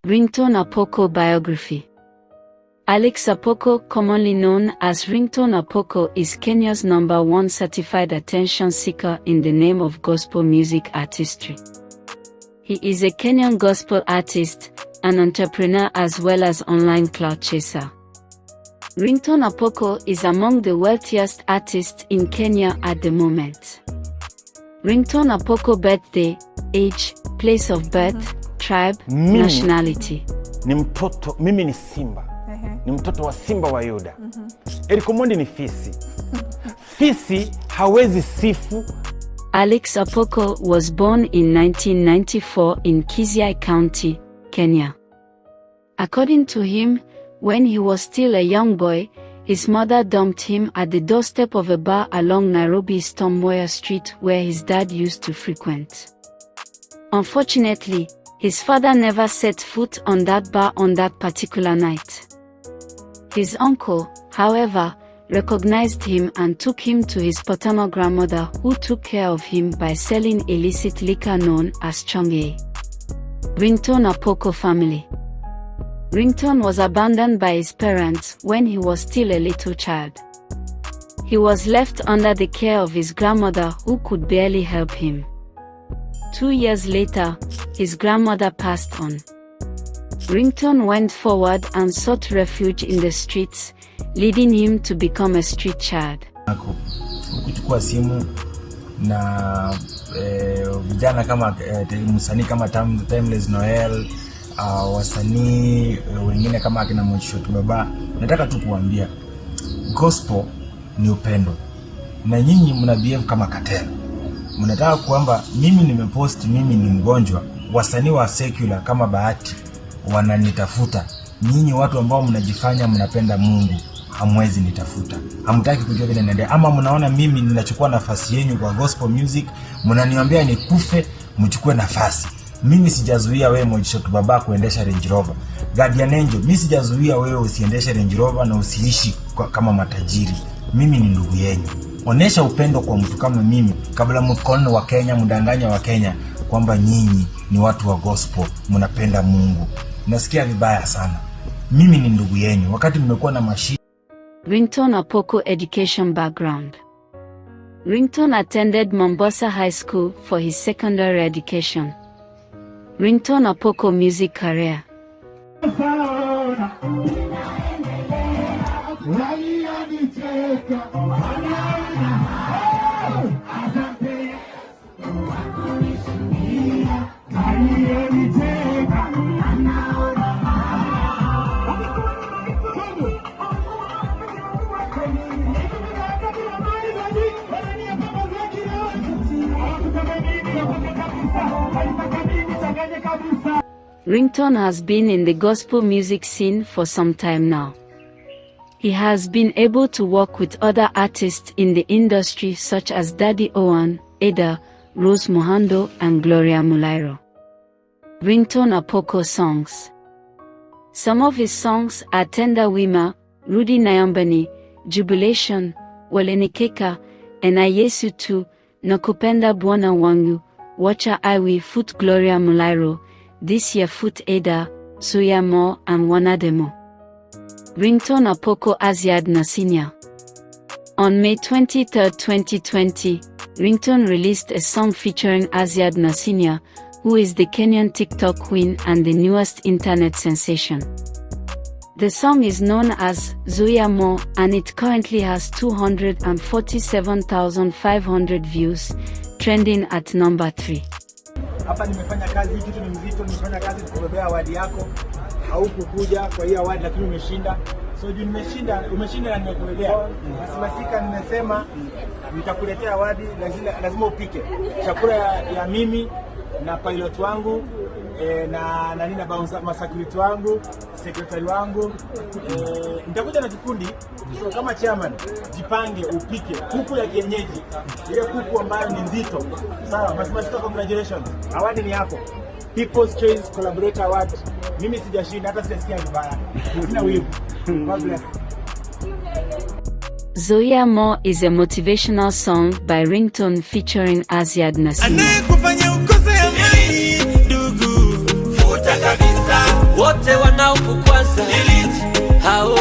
Ringtone Apoko biography. Alex Apoko, commonly known as Ringtone Apoko, is Kenya's #1 certified attention seeker in the name of gospel music artistry. He is a Kenyan gospel artist, an entrepreneur as well as online cloud chaser. Ringtone Apoko is among the wealthiest artists in Kenya at the moment. Ringtone Apoko birthday, age, place of birth, tribe, nationality. Ni mtoto, mimi ni simba. Ni mtoto wa simba wa Yuda. Eric Omondi ni fisi. Fisi hawezi sifu. Alex Apoko was born in 1994 in Kisii County, Kenya. According to him, when he was still a young boy, his mother dumped him at the doorstep of a bar along Nairobi's Tom Mboya Street where his dad used to frequent. Unfortunately, his father never set foot on that bar on that particular night. His uncle, however, recognized him and took him to his paternal grandmother, who took care of him by selling illicit liquor known as chonge. Ringtone Apoko family. Ringtone was abandoned by his parents when he was still a little child. He was left under the care of his grandmother, who could barely help him. 2 years later, his grandmother passed on. Ringtone went forward and sought refuge in the streets, leading him to become a street child. Kuchukua simu na vijana kama msanii kama Timeless Noel, wasanii wengine kama akina Mochishot Baba. Nataka tu kuambia gospel ni upendo, na nyinyi mna behave kama cartel. Mnataka kwamba mimi nimepost mimi ni mgonjwa, wasanii wa secular kama Bahati wananitafuta. Nyinyi watu ambao mnajifanya mnapenda Mungu hamwezi nitafuta. Hamtaki kujua vile naendelea, ama mnaona mimi ninachukua nafasi yenu kwa gospel music, mnaniambia nikufe mchukue nafasi. Mimi sijazuia wewe Mochishot Baba kuendesha Range Rover. Guardian Angel, mimi sijazuia wewe usiendeshe Range Rover na usiishi kama matajiri. Mimi ni ndugu yenu. Onesha upendo kwa mtu kama mimi kabla mkono wa Kenya mdanganya wa Kenya kwamba nyinyi ni watu wa gospel, mnapenda Mungu. Nasikia vibaya sana. Mimi ni ndugu yenu wakati mmekuwa na mashida. Ringtone Apoko education background. Ringtone attended Mombasa High School for his secondary education. Ringtone Apoko music career. Ringtone has been in the gospel music scene for some time now. He has been able to work with other artists in the industry such as Daddy Owen, Ada, Rose Muhando and Gloria Mulairo. Ringtone Apoko songs. Some of his songs are Tenda Wima, Rudi Nayambani, Jubilation, Walenikeka, Ena Yesu Tu, Nakupenda Bwana Wangu, Wacha Iwi Foot Gloria Mulairo, This Year Foot Ada, Suya Mo and Wanademo. Ringtone Apoko Aziad Nasinya. On May 23, 2020, Ringtone released a song featuring Aziad Nasinya, who is the Kenyan TikTok queen and the newest internet sensation. The song is known as Zuya Mo and it currently has 247,500 views, trending at number 3. Hapa nimefanya kazi, hii kitu ni mzito, nimefanya kazi kubebea award yako. Haukukuja kwa hiyo award lakini umeshinda. So juu umeshinda na nimekubebea. Basi nimesema nitakuletea award, lazima upike. Chakula ya mimi na pilot wangu na nina security wangu, secretary wangu, nitakuja na kikundi. So kama chairman, jipange upike kuku ya kienyeji, ile kuku ambayo ni nzito. Sawa, basi congratulations. Award ni yako. People's Choice Collaborator Award. Mimi sijashinda, hata sijasikia vibaya. Sina wivu. God bless. Zoya Mo is a motivational song by Ringtone featuring Aziad Nasinya. kukwaza, delete. Hao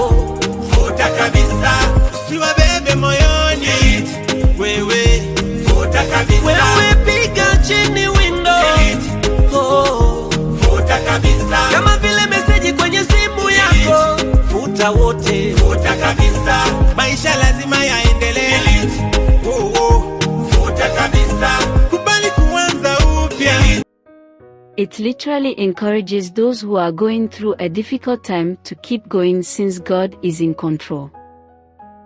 futa kabisa, usiwabebe moyoni, delete. Wewe futa kabisa, wewe piga chini window, delete. Oh, futa kabisa, kama vile message kwenye simu yako, futa wote, futa kabisa. Maisha lazima yaendelee, delete. Oh, futa kabisa, kubali kuanza upya. It literally encourages those who are going through a difficult time to keep going since God is in control.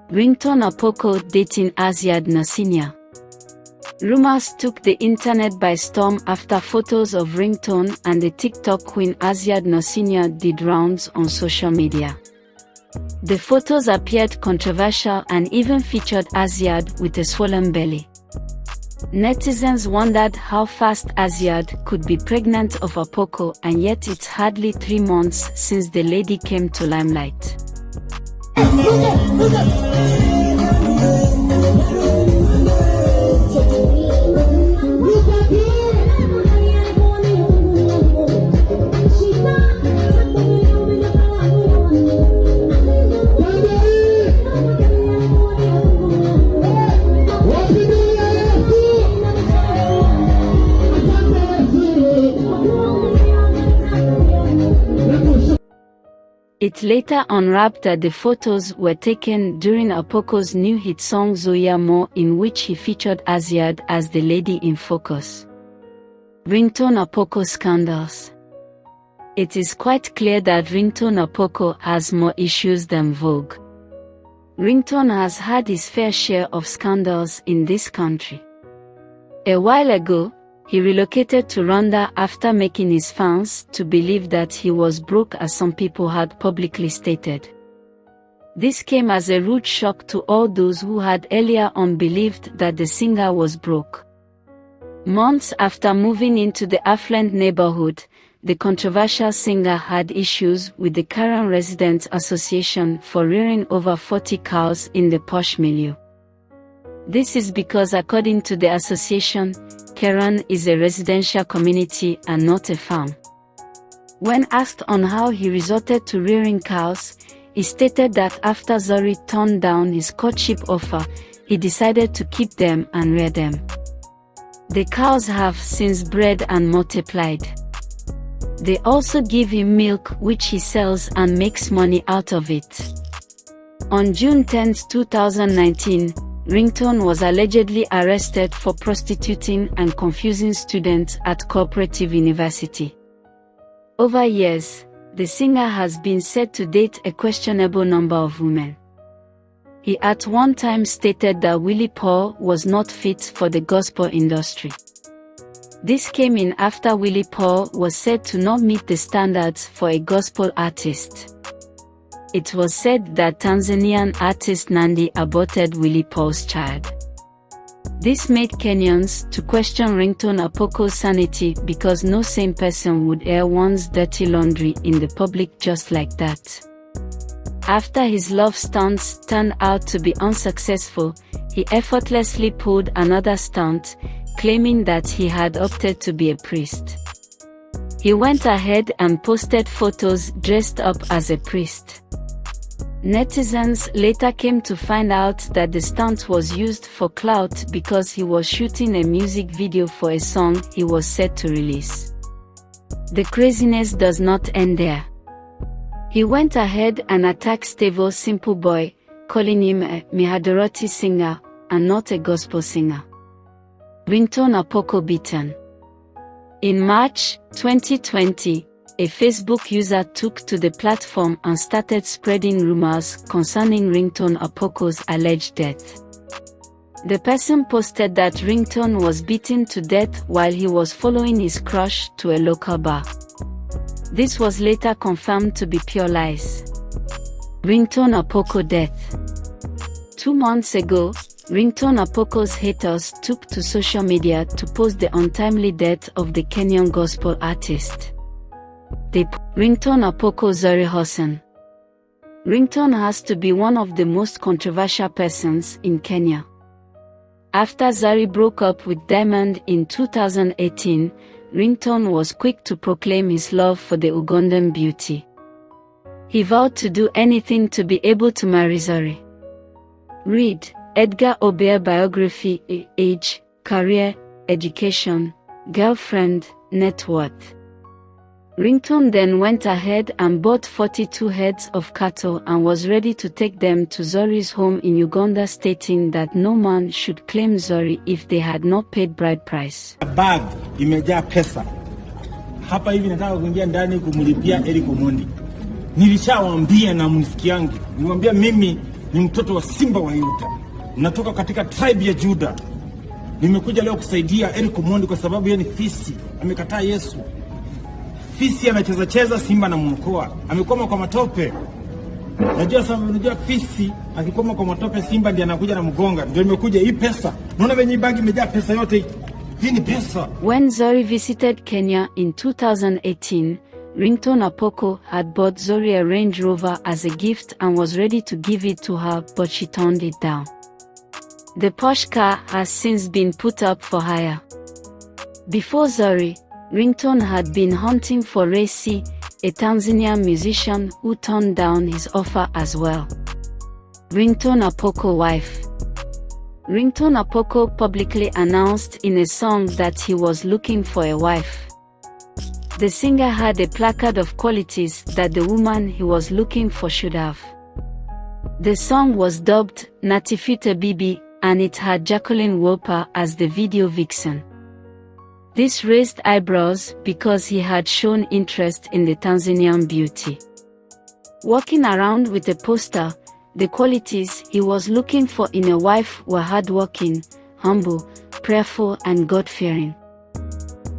Ringtone Apoko dating Aziad Nasinya. Rumors took the internet by storm after photos of Ringtone and the TikTok queen Aziad Nasinya did rounds on social media. The photos appeared controversial and even featured Aziad with a swollen belly. Netizens wondered how fast Aziad could be pregnant of Apoko, and yet it's hardly 3 months since the lady came to limelight. It later unwrapped that the photos were taken during Apoko's new hit song Zoya Mo, in which he featured Aziad as the lady in focus. Ringtone Apoko scandals. It is quite clear that Ringtone Apoko has more issues than Vogue. Ringtone has had his fair share of scandals in this country. A while ago, he relocated to Rwanda after making his fans to believe that he was broke, as some people had publicly stated. This came as a rude shock to all those who had earlier on believed that the singer was broke. Months after moving into the affluent neighborhood, the controversial singer had issues with the Karen Residents Association for rearing over 40 cows in the posh milieu. This is because, according to the association, Karen is a residential community and not a farm. When asked on how he resorted to rearing cows, he stated that after Zari turned down his courtship offer, he decided to keep them and rear them. The cows have since bred and multiplied. They also give him milk, which he sells and makes money out of it. On June 10, 2019, Ringtone was allegedly arrested for prostituting and confusing students at Cooperative University. Over years, the singer has been said to date a questionable number of women. He at one time stated that Willie Paul was not fit for the gospel industry. This came in after Willie Paul was said to not meet the standards for a gospel artist. It was said that Tanzanian artist Nandi aborted Willie Paul's child. This made Kenyans to question Ringtone Apoko's sanity, because no sane person would air one's dirty laundry in the public just like that. After his love stunts turned out to be unsuccessful, he effortlessly pulled another stunt, claiming that he had opted to be a priest. He went ahead and posted photos dressed up as a priest. Netizens later came to find out that the stunt was used for clout because he was shooting a music video for a song he was set to release. The craziness does not end there. He went ahead and attacked Stevo Simple Boy, calling him a Mihadarati singer and not a gospel singer. Ringtone Apoko beaten. In March 2020, a Facebook user took to the platform and started spreading rumors concerning Ringtone Apoko's alleged death. The person posted that Ringtone was beaten to death while he was following his crush to a local bar. This was later confirmed to be pure lies. Ringtone Apoko death. 2 months ago, Ringtone Apoko's haters took to social media to post the untimely death of the Kenyan gospel artist. Ringtone Apoko Zari Hassan. Ringtone has to be one of the most controversial persons in Kenya. After Zari broke up with Diamond in 2018, Ringtone was quick to proclaim his love for the Ugandan beauty. He vowed to do anything to be able to marry Zori. Read Edgar Obey biography, age, career, education, girlfriend, net worth. Ringtone then went ahead and bought 42 heads of cattle and was ready to take them to Zori's home in Uganda, stating that no man should claim Zori if they had not paid bride price. Bag imejaa pesa. Hapa hivi nataka kuingia ndani kumlipia Eric Omondi. Nilishawaambia na msikiangi. Niwaambia mimi ni mtoto wa simba wa Yuda. Natoka katika tribe ya Juda. Nimekuja leo kusaidia Eric Omondi kwa sababu yeye ni fisi. Amekataa Yesu. Fisi anacheza simba na mwokoa. Amekoma kwa matope. Unajua fisi akikoma kwa matope simba ndiye anakuja na mgonga. Ndio nimekuja hii pesa. Unaona venye bagi imejaa pesa yote. Hii ni pesa. When Zori visited Kenya in 2018, Ringtone Apoko had bought Zori a Range Rover as a gift and was ready to give it to her, but she turned it down. The Porsche car has since been put up for hire. Before Zori, Ringtone had been hunting for Ray C, a Tanzanian musician who turned down his offer as well. Ringtone Apoko wife. Ringtone Apoko publicly announced in a song that he was looking for a wife. The singer had a placard of qualities that the woman he was looking for should have. The song was dubbed Natifute Bibi, and it had Jacqueline Wolper as the video vixen. This raised eyebrows because he had shown interest in the Tanzanian beauty. Walking around with a poster, the qualities he was looking for in a wife were hardworking, humble, prayerful and God-fearing.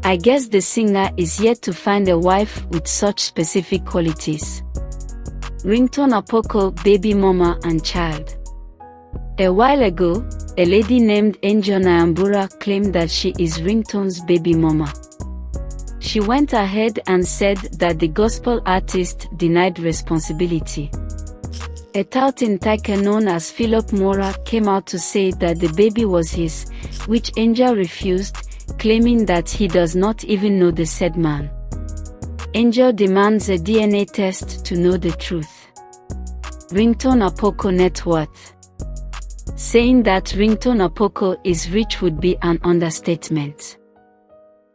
I guess the singer is yet to find a wife with such specific qualities. Ringtone Apoko, baby mama and child. A while ago, a lady named Angel Nyambura claimed that she is Ringtone's baby mama. She went ahead and said that the gospel artist denied responsibility. A touting tycoon known as Philip Mora came out to say that the baby was his, which Angel refused, claiming that he does not even know the said man. Angel demands a DNA test to know the truth. Ringtone Apoko net worth. Saying that Ringtone Apoko is rich would be an understatement.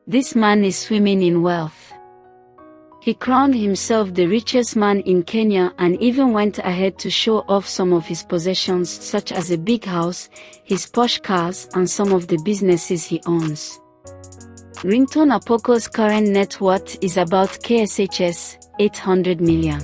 This man is swimming in wealth. He crowned himself the richest man in Kenya and even went ahead to show off some of his possessions, such as a big house, his Porsche cars and some of the businesses he owns. Ringtone Apoko's current net worth is about KSH 800 million.